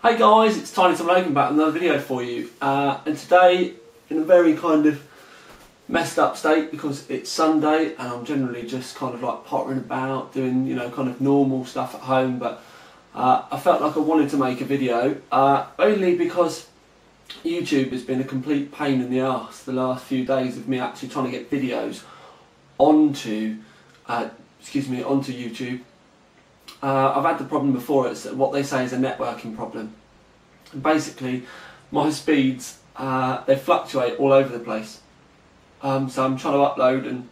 Hey guys, it's Tiny Tom Logan back with another video for you, and today in a very kind of messed up state because it's Sunday and I'm generally just kind of like pottering about doing, you know, kind of normal stuff at home, but I felt like I wanted to make a video only because YouTube has been a complete pain in the arse the last few days of me actually trying to get videos onto YouTube. I've had the problem before. It's what they say is a networking problem. And basically, my speeds they fluctuate all over the place. So I'm trying to upload, and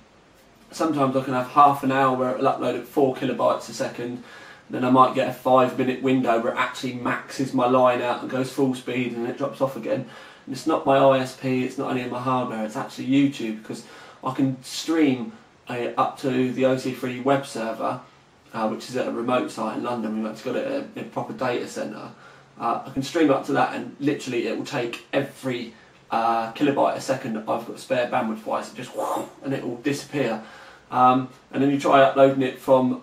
sometimes I can have half an hour where it'll upload at 4 kilobytes a second. Then I might get a 5-minute window where it actually maxes my line out and goes full speed, and it drops off again. And it's not my ISP, it's not any of my hardware, it's actually YouTube, because I can stream up to the OT3 web server. Which is at a remote site in London. We've actually got it at a proper data centre. I can stream up to that, and literally it will take every kilobyte a second I've got spare bandwidth wise, it just and it will disappear. And then you try uploading it from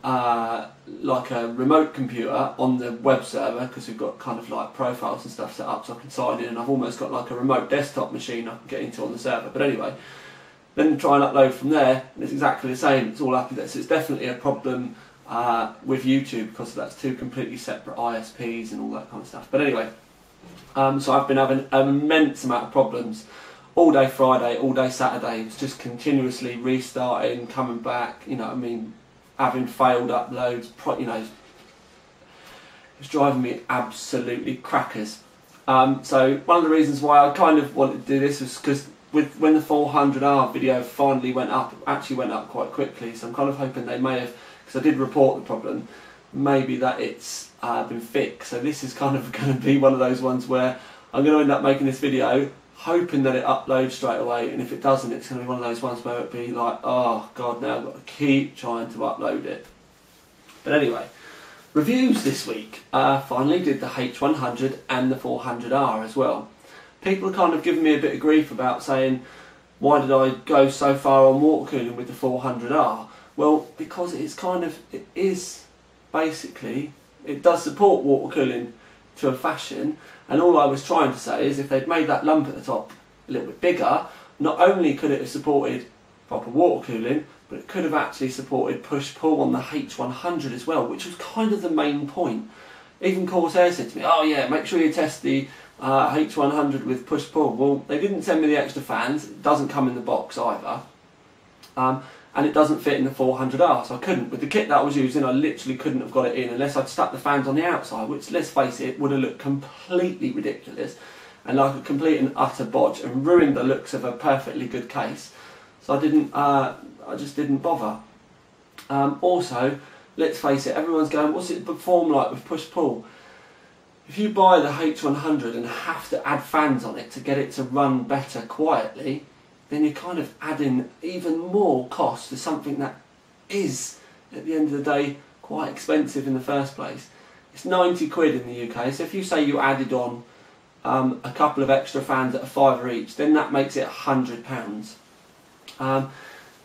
like a remote computer on the web server, because we've got kind of like profiles and stuff set up so I can sign in, and I've almost got like a remote desktop machine I can get into on the server. But anyway, then try and upload from there, and it's exactly the same. It's all up there. So it's definitely a problem with YouTube, because that's two completely separate ISPs and all that kind of stuff. But anyway, so I've been having an immense amount of problems all day Friday, all day Saturday. It's just continuously restarting, coming back, you know what I mean, having failed uploads, you know, it's driving me absolutely crackers. So one of the reasons why I kind of wanted to do this was because when the 400R video finally went up, it actually went up quite quickly, so I'm kind of hoping they may have, because I did report the problem, maybe that it's been fixed. So this is kind of going to be one of those ones where I'm going to end up making this video hoping that it uploads straight away, and if it doesn't, it's going to be one of those ones where it'll be like, oh god, now I've got to keep trying to upload it. But anyway, reviews this week. Finally did the H100 and the 400R as well. People are kind of giving me a bit of grief about saying, why did I go so far on water cooling with the 400R? Well, because it does support water cooling to a fashion, and all I was trying to say is if they'd made that lump at the top a little bit bigger, not only could it have supported proper water cooling, but it could have actually supported push-pull on the H100 as well, which was kind of the main point. Even Corsair said to me, oh yeah, make sure you test the H100 with push-pull. Well, they didn't send me the extra fans, it doesn't come in the box either. And it doesn't fit in the 400R, so I couldn't. With the kit that I was using, I literally couldn't have got it in unless I'd stuck the fans on the outside, which, let's face it, would have looked completely ridiculous and like a complete and utter bodge and ruined the looks of a perfectly good case. So I just didn't bother. Also, let's face it, everyone's going, what's it perform like with push-pull? If you buy the H100 and have to add fans on it to get it to run better quietly, then you're kind of adding even more cost to something that is, at the end of the day, quite expensive in the first place. It's 90 quid in the UK, so if you say you added on a couple of extra fans at a £5 each, then that makes it £100.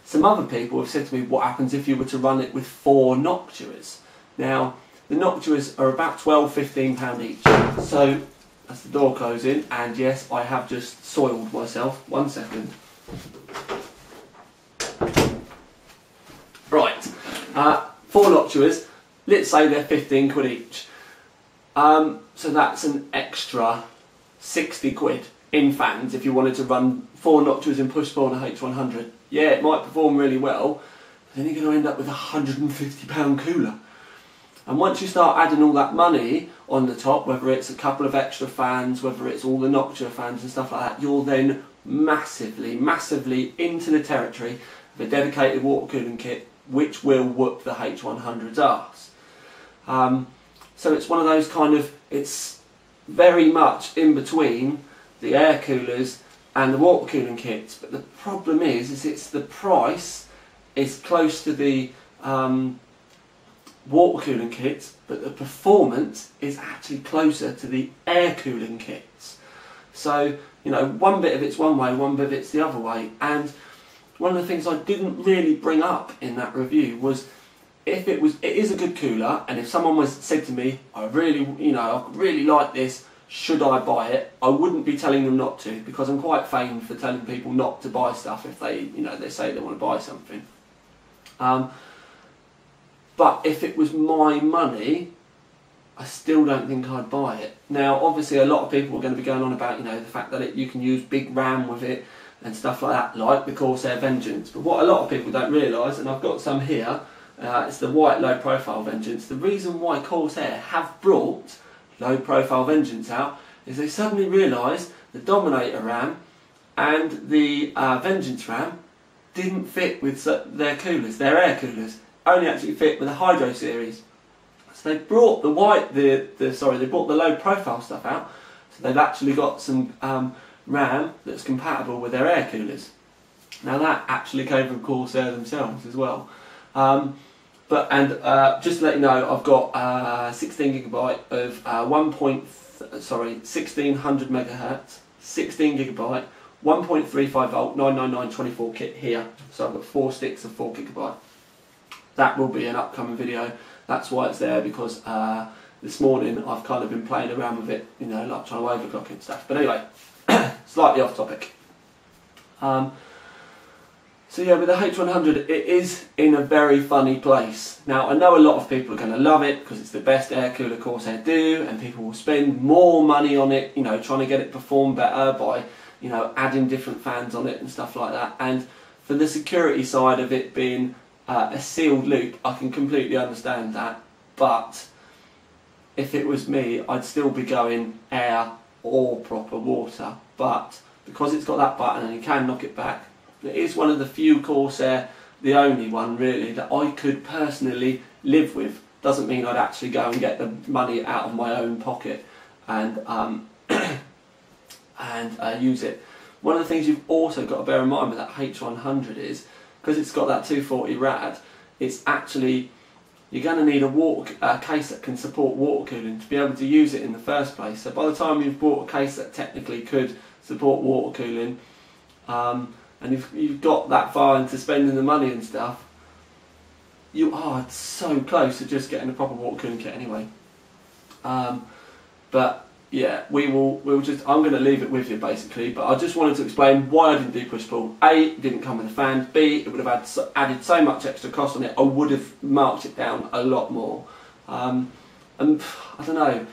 Some other people have said to me, what happens if you were to run it with 4 noctuas? Now, the noctuas are about £12–15 each. So, that's the door closing, and yes, I have just soiled myself. 1 second. Right, 4 noctuas, let's say they're 15 quid each. So that's an extra 60 quid in fans if you wanted to run 4 noctuas in push-pull on a H100. Yeah, it might perform really well, but then you're going to end up with a £150 cooler. And once you start adding all that money on the top, whether it's a couple of extra fans, whether it's all the Noctua fans and stuff like that, you're then massively into the territory of a dedicated water cooling kit, which will whoop the H100's arse. So it's one of those kind of, it's very much in between the air coolers and the water cooling kits, but the problem is it's the price is close to the water cooling kits, but the performance is actually closer to the air cooling kits. So, you know, one bit of it's one way, one bit of it's the other way. And one of the things I didn't really bring up in that review was if it is a good cooler, and if someone was said to me, I really like this, should I buy it? I wouldn't be telling them not to, because I'm quite famed for telling people not to buy stuff if they say they want to buy something. But if it was my money, I still don't think I'd buy it. Now, obviously, a lot of people are going to be going on about, the fact that you can use big RAM with it and stuff like that, like the Corsair Vengeance. But what a lot of people don't realise, and I've got some here, it's the white low-profile Vengeance. The reason why Corsair have brought low-profile Vengeance out is they suddenly realised the Dominator RAM and the Vengeance RAM didn't fit with their coolers, their air coolers. Only actually fit with the Hydro series. So they brought the they brought the low profile stuff out. So they've actually got some RAM that's compatible with their air coolers. Now that actually came from Corsair themselves as well. Just to let you know, I've got 16 gigabyte of 1600 megahertz, 16 gigabyte, 1.35 volt, 99924 kit here. So I've got 4 sticks of 4 gigabyte. That will be an upcoming video. That's why it's there, because this morning I've kind of been playing around with it, like trying to overclock it and stuff. But anyway, slightly off topic. So yeah, with the H100, it is in a very funny place. Now, I know a lot of people are going to love it because it's the best air cooler Corsair do, and people will spend more money on it, trying to get it perform better by, adding different fans on it and stuff like that. And for the security side of it being a sealed loop, I can completely understand that. But if it was me, I'd still be going air or proper water. But because it's got that button and you can knock it back, it is one of the few Corsair, the only one really, that I could personally live with. Doesn't mean I'd actually go and get the money out of my own pocket and use it. One of the things you've also got to bear in mind with that H100 is, because it's got that 240 rad, it's actually, you're going to need a case that can support water cooling to be able to use it in the first place. So by the time you've bought a case that technically could support water cooling, and you've got that far into spending the money and stuff, you are so close to just getting a proper water cooling kit anyway. But yeah, I'm going to leave it with you basically, but I just wanted to explain why I didn't do push-pull. A, it didn't come with a fan. B, it would have added so much extra cost on it, I would have marked it down a lot more. And I don't know,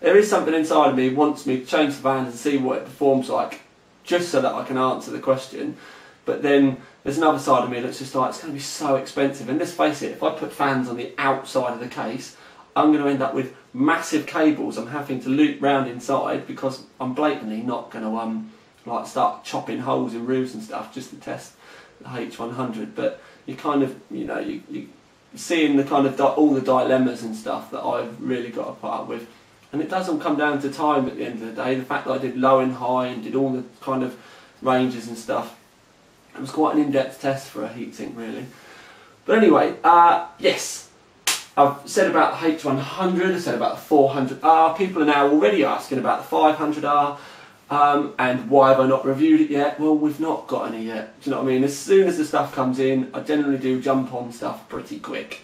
there is something inside of me wants me to change the fans and see what it performs like, just so that I can answer the question. But then there's another side of me that's just like, it's going to be so expensive. And let's face it, if I put fans on the outside of the case, I'm going to end up with massive cables I'm having to loop round inside, because I'm blatantly not going to start chopping holes in roofs and stuff just to test the H100. But you kind of, you seeing the kind of all the dilemmas and stuff that I've really got to put up with. And it doesn't come down to time at the end of the day. The fact that I did low and high and did all the kind of ranges and stuff, it was quite an in-depth test for a heatsink really. But anyway, yes, I've said about the H100, I said about the 400R. People are now already asking about the 500R, and why have I not reviewed it yet? Well, we've not got any yet. Do you know what I mean? As soon as the stuff comes in, I generally do jump on stuff pretty quick.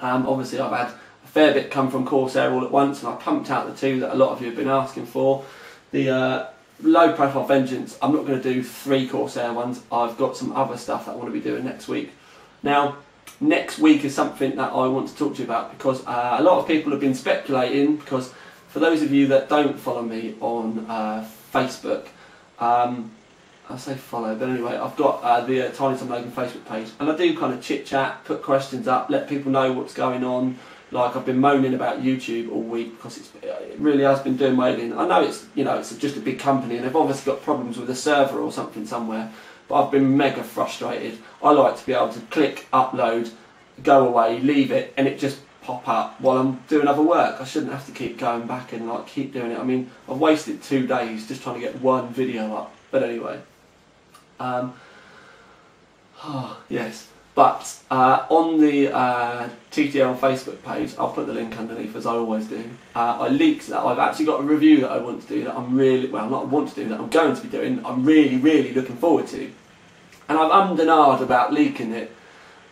Obviously I've had a fair bit come from Corsair all at once, and I pumped out the 2 that a lot of you have been asking for. The low profile Vengeance, I'm not going to do 3 Corsair ones. I've got some other stuff that I want to be doing next week. Now, next week is something that I want to talk to you about, because a lot of people have been speculating, because for those of you that don't follow me on Facebook, I say follow, but anyway, I've got the Tiny Tom Logan Facebook page, and I do kind of chit chat, put questions up, let people know what's going on. Like, I've been moaning about YouTube all week because it really has been doing my head in. I know it's just a big company and they've obviously got problems with a server or something somewhere, but I've been mega frustrated. I like to be able to click upload, go away, leave it, and it just pop up while I'm doing other work. I shouldn't have to keep going back and keep doing it. I mean, I've wasted 2 days just trying to get one video up. But anyway, yes. But on the TTL Facebook page, I'll put the link underneath as I always do. I leaked that I've actually got a review that I want to do that I'm really, well, not want to do, that I'm going to be doing, I'm really, really looking forward to. And I've ummed and ahed about leaking it,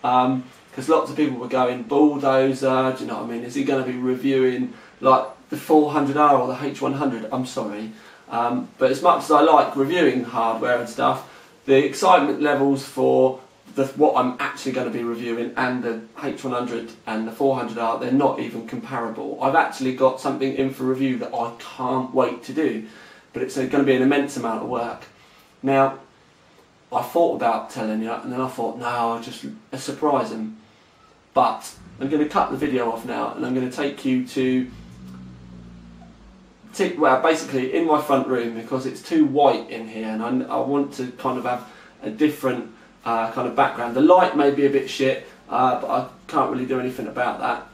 because lots of people were going, bulldozer, do you know what I mean? Is he going to be reviewing like the 400R or the H100? I'm sorry, but as much as I like reviewing hardware and stuff, the excitement levels for what I'm actually going to be reviewing and the H100 and the 400R, they're not even comparable. I've actually got something in for review that I can't wait to do, but it's going to be an immense amount of work. Now, I thought about telling you, and then I thought, no, I'll just surprise them. But I'm going to cut the video off now, and I'm going to take you to, well, basically in my front room, because it's too white in here, and I want to kind of have a different kind of background. The light may be a bit shit, but I can't really do anything about that.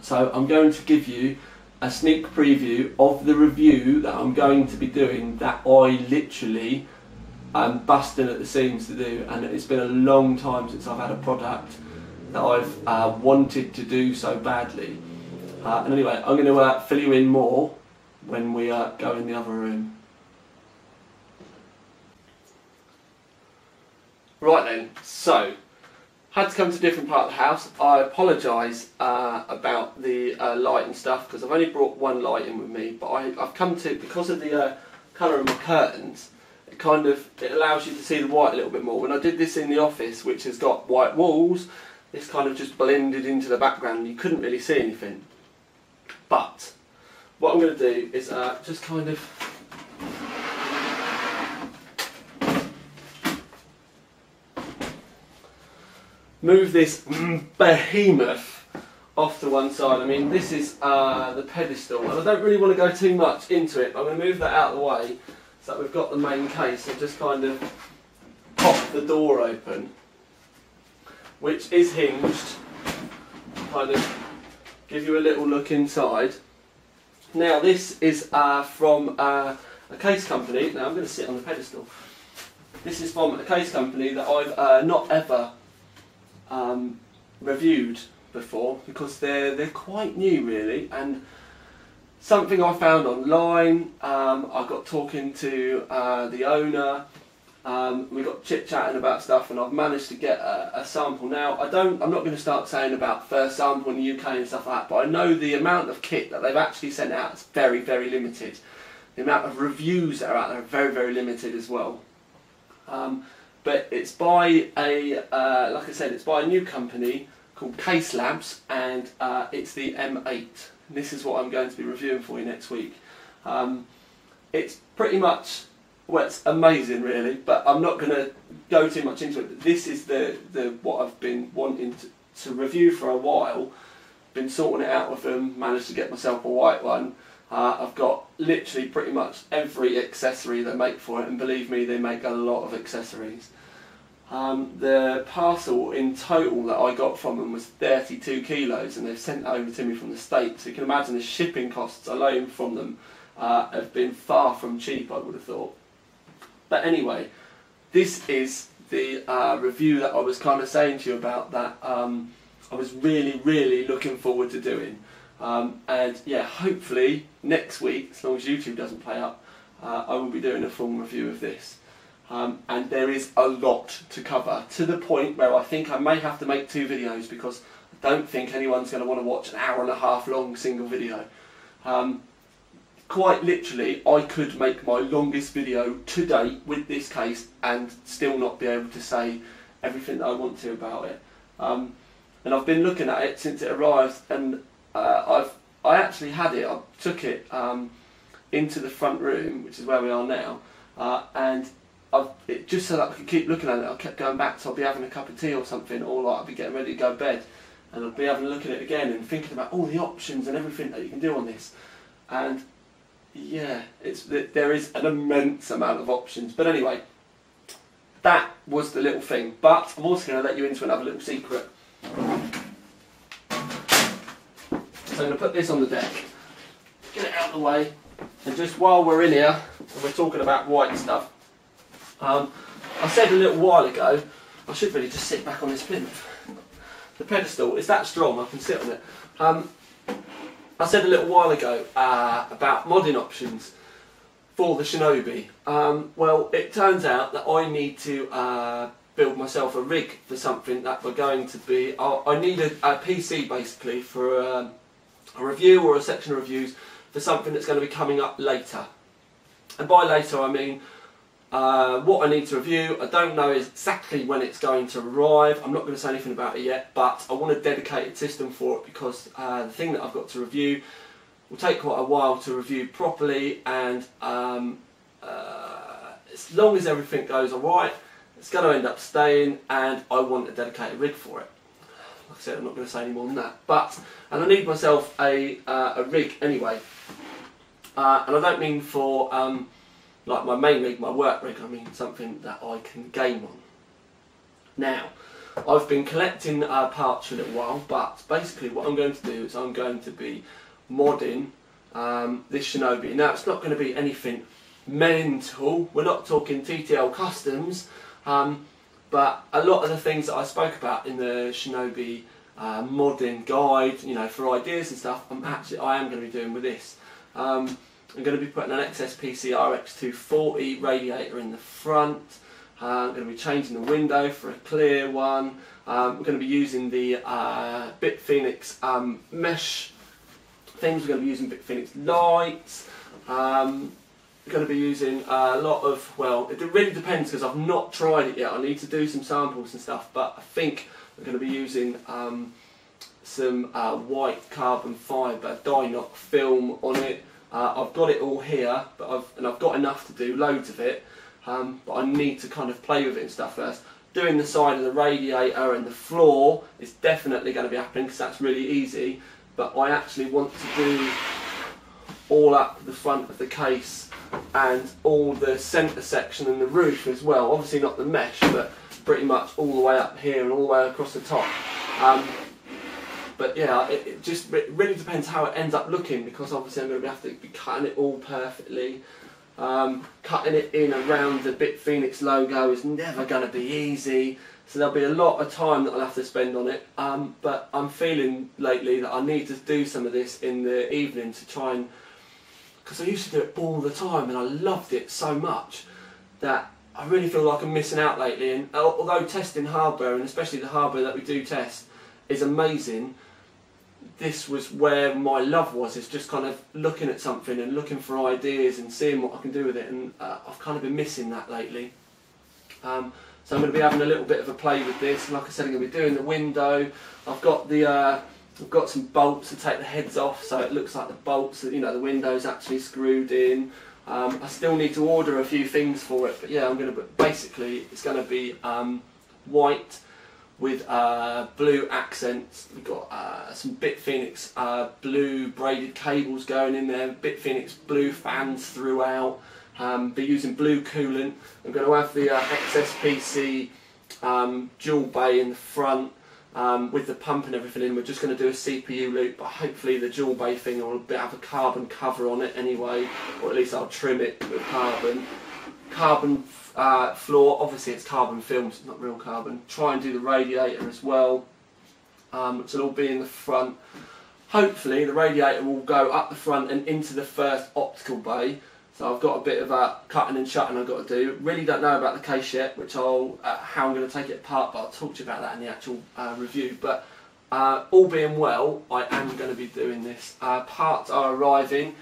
So I'm going to give you a sneak preview of the review that I'm going to be doing, that I literally am busting at the seams to do, and it's been a long time since I've had a product that I've wanted to do so badly. And anyway, I'm going to fill you in more when we go in the other room. Right then, so had to come to a different part of the house. I apologise about the light and stuff, because I've only brought one light in with me, but I've come to, because of the colour of my curtains, it allows you to see the white a little bit more. When I did this in the office, which has got white walls, this kind of just blended into the background and you couldn't really see anything. But what I'm going to do is just kind of move this behemoth off to one side. I mean, this is the pedestal, and I don't really want to go too much into it, but I'm going to move that out of the way so that we've got the main case, and just kind of pop the door open, which is hinged, kind of give you a little look inside. Now this is from a case company. Now I'm going to sit on the pedestal. This is from a case company that I've not ever reviewed before, because they're quite new really, and something I found online. I got talking to the owner. We got chit-chatting about stuff, and I've managed to get a sample. Now I'm not going to start saying about first sample in the UK and stuff like that, but I know the amount of kit that they've actually sent out is very, very limited. The amount of reviews that are out there are very, very limited as well. But it's by like I said, it's by a new company called Case Labs, and it's the M8. This is what I'm going to be reviewing for you next week. It's pretty much, well, it's amazing really, but I'm not going to go too much into it. This is the what I've been wanting to review for a while. Been sorting it out with them, managed to get myself a white one. I've got literally pretty much every accessory they make for it, and believe me, they make a lot of accessories. The parcel in total that I got from them was 32 kilos, and they've sent it over to me from the States, so you can imagine the shipping costs alone from them have been far from cheap, I would have thought. But anyway, this is the review that I was kind of saying to you about, that I was really, really looking forward to doing. And yeah, hopefully next week, as long as YouTube doesn't play up, I will be doing a full review of this. And there is a lot to cover, to the point where I think I may have to make 2 videos, because I don't think anyone's going to want to watch an hour-and-a-half long single video. Quite literally, I could make my longest video to date with this case and still not be able to say everything that I want to about it. And I've been looking at it since it arrived, and I actually had it. I took it into the front room, which is where we are now, and just so that I could keep looking at it, I kept going back. So I'd be having a cup of tea or something, or like I'd be getting ready to go to bed, and I'd be having a look at it again and thinking about all the options and everything that you can do on this. And yeah, there is an immense amount of options. But anyway, that was the little thing. But I'm also going to let you into another little secret. So I'm going to put this on the deck, get it out of the way, and just while we're in here and we're talking about white stuff, I said a little while ago, I should really just sit back on this plinth. The pedestal is that strong, I can sit on it. I said a little while ago about modding options for the Shinobi. Well, it turns out that I need to build myself a rig for something that we're going to be. I need a PC basically for a review or a section of reviews for something that's going to be coming up later. And by later I mean what I need to review. I don't know exactly when it's going to arrive. I'm not going to say anything about it yet, but I want a dedicated system for it because the thing that I've got to review will take quite a while to review properly, and as long as everything goes alright, it's going to end up staying, and I want a dedicated rig for it. Like I said, I'm not going to say any more than that. And I need myself a rig anyway. And I don't mean for like my main rig, my work rig, I mean something that I can game on. Now, I've been collecting parts for a little while, but basically what I'm going to do is I'm going to be modding this Shinobi. Now, it's not going to be anything mental. We're not talking TTL customs, but a lot of the things that I spoke about in the Shinobi modding guide, you know, for ideas and stuff, I am going to be doing with this. I'm going to be putting an XSPC RX240 radiator in the front. I'm going to be changing the window for a clear one. We're going to be using the BitPhoenix mesh things. We're going to be using BitPhoenix lights. We're going to be using a lot of, well, it really depends because I've not tried it yet. I need to do some samples and stuff, but I think we're going to be using some white carbon fibre Dynoc film on it. I've got it all here, but I've got enough to do loads of it, but I need to kind of play with it and stuff first. Doing the side of the radiator and the floor is definitely going to be happening because that's really easy, but I actually want to do all up the front of the case and all the centre section and the roof as well. Obviously not the mesh, but pretty much all the way up here and all the way across the top. But yeah, it just really depends how it ends up looking, because obviously I'm going to have to be cutting it all perfectly. Cutting it in around the BitPhoenix logo is never going to be easy, so there'll be a lot of time that I'll have to spend on it. But I'm feeling lately that I need to do some of this in the evening to try and, because I used to do it all the time and I loved it so much that I really feel like I'm missing out lately. And although testing hardware, and especially the hardware that we do test, is amazing, this was where my love was, is just kind of looking at something and looking for ideas and seeing what I can do with it, and I've kind of been missing that lately. So I'm going to be having a little bit of a play with this, and like I said, I'm going to be doing the window. I've got the I've got some bolts to take the heads off, so it looks like the bolts, you know, the window's actually screwed in. I still need to order a few things for it, but yeah, I'm going to, basically it's going to be white with blue accents. We've got some BitPhoenix blue braided cables going in there, BitPhoenix blue fans throughout, be using blue coolant. I'm going to have the XSPC dual bay in the front with the pump and everything in. We're just going to do a CPU loop, but hopefully the dual bay thing will have a carbon cover on it anyway, or at least I'll trim it with carbon. Floor, obviously it's carbon film, so it's not real carbon. Try and do the radiator as well, which will all be in the front. Hopefully the radiator will go up the front and into the first optical bay. So I've got a bit of cutting and shutting I've got to do. Really don't know about the case yet, which how I'm going to take it apart, but I'll talk to you about that in the actual review. But all being well, I am going to be doing this. Parts are arriving.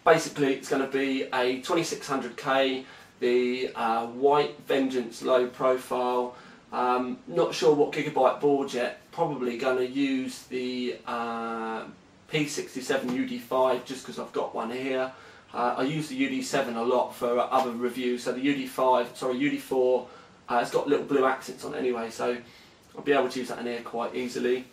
Basically, it's going to be a 2600K, the white Vengeance low profile. Not sure what gigabyte board yet. Probably going to use the P67 UD5 just because I've got one here. I use the UD7 a lot for other reviews. So the UD4, it's got little blue accents on it anyway, so I'll be able to use that in here quite easily.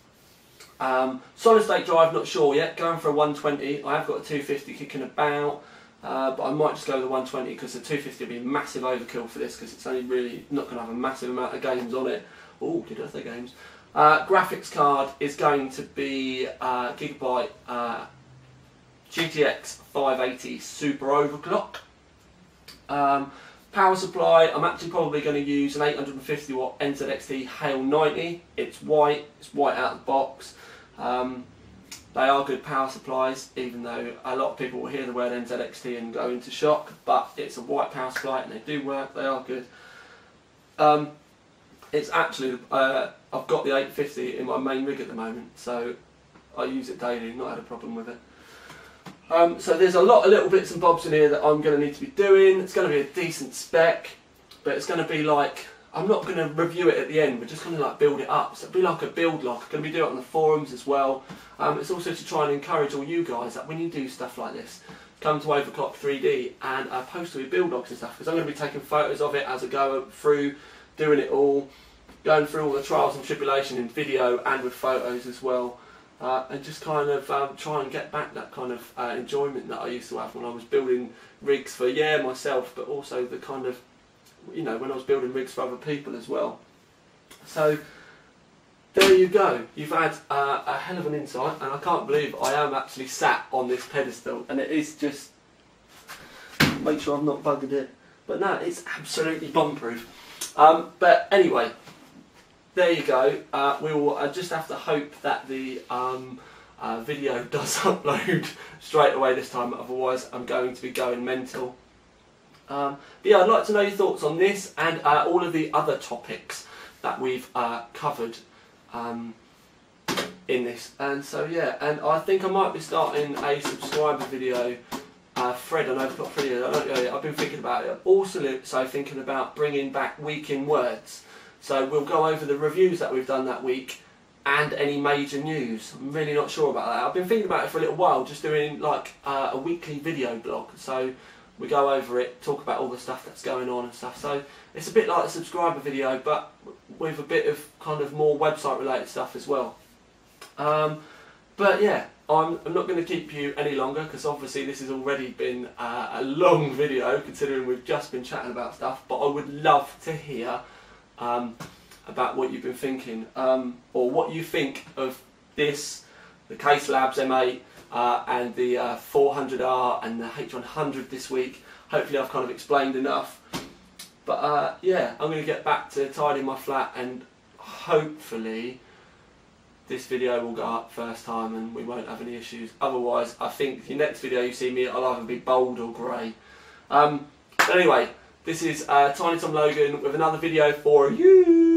Solid state drive, not sure yet, going for a 120. I have got a 250 kicking about, but I might just go with the 120 because the 250 will be a massive overkill for this, because it's only really not going to have a massive amount of games on it. Oh, did I say games? Graphics card is going to be Gigabyte GTX 580 Super Overclock. Power supply, I'm actually probably going to use an 850 watt NZXT Hale 90. It's white out of the box. They are good power supplies, even though a lot of people will hear the word NZXT and go into shock, but it's a white power supply and they do work, they are good. It's actually, I've got the 850 in my main rig at the moment, so I use it daily, not had a problem with it. So there's a lot of little bits and bobs in here that I'm going to need to be doing. It's going to be a decent spec, but it's going to be like, I'm not going to review it at the end, we're just going to like build it up. So it'll be like a build log. I'm going to be doing it on the forums as well. It's also to try and encourage all you guys that when you do stuff like this, come to Overclock 3D and post all your build logs and stuff, because I'm going to be taking photos of it as I go through, doing it all, going through all the trials and tribulation in video and with photos as well. And just kind of try and get back that kind of enjoyment that I used to have when I was building rigs for myself, but also the kind of, you know, when I was building rigs for other people as well. So there you go. You've had a hell of an insight, and I can't believe I am actually sat on this pedestal, and it is just, make sure I've not buggered it, but no, it's absolutely bomb-proof. But anyway, there you go. We will just have to hope that the video does upload straight away this time, otherwise I'm going to be going mental. But yeah, I'd like to know your thoughts on this and all of the other topics that we've covered in this. And so yeah, and I think I might be starting a subscriber video thread on Overclock 3D. I don't know yet. I've been thinking about it. Also thinking about bringing back Week in Words. So we'll go over the reviews that we've done that week and any major news. I'm really not sure about that. I've been thinking about it for a little while, just doing like a weekly video blog. So we go over it, talk about all the stuff that's going on and stuff. So it's a bit like a subscriber video, but with a bit of kind of more website related stuff as well. But yeah, I'm not going to keep you any longer, because obviously this has already been a long video considering we've just been chatting about stuff. But I would love to hear about what you've been thinking, or what you think of this, the Case Labs M8 and the 400R and the H100 this week. Hopefully I've kind of explained enough. But yeah, I'm going to get back to tidying my flat, and hopefully this video will go up first time and we won't have any issues. Otherwise, I think the next video you see me, I'll either be bold or grey. Anyway, this is Tiny Tom Logan with another video for you.